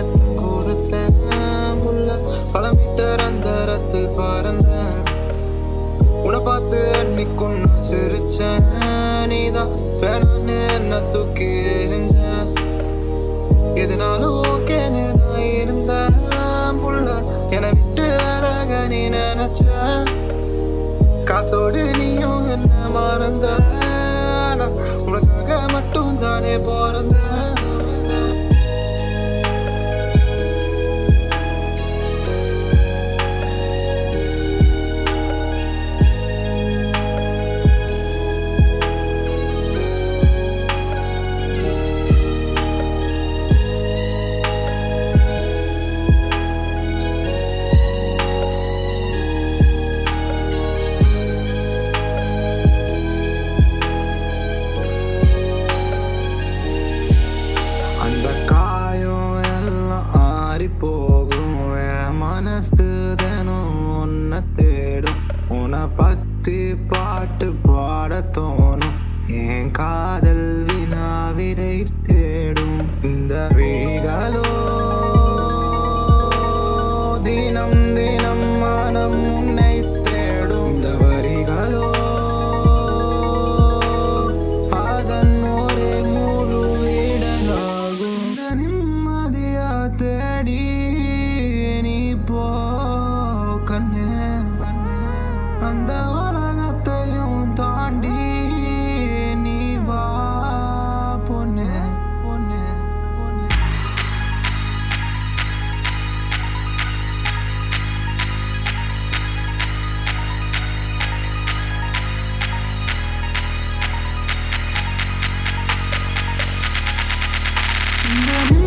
இடத்தில் கொடுத்தேன் உள்ள பல மீட்டர் அந்தரத்தில் பறந்தேன் உன்னை பார்த்து அன்னைக்குன்னு சிரிச்சேன் நீதான் வேணான்னு என்ன தூக்கி எறிஞ்சேன் எதுனாலும் ஓகேன்னு நான் இருந்தேன் புள்ள என்னை விட்டு அழக நீ நினைச்ச காத்தோடு நீயும் என்ன மறந்த உனக்காக மட்டும் தானே பிறந்த போகும் என் மனசு தினம் உன்னை தேடும் உன்னை பத்தி பாட்டு பாட தோணும் என் காதல் வினாவிடை தேடும் இந்த விழிகளோ தினம் தினம் மனம் உன்னை தேடும் இந்த வரிகளோ அதன் ஒரே முழு இடலாகும் நிம்மதியா தேடி நீ போ கண்ணே அந்த உலகத்தையும் தாண்டி நீ வா பொண்ணே பொண்ணே பொண்ணே இந்த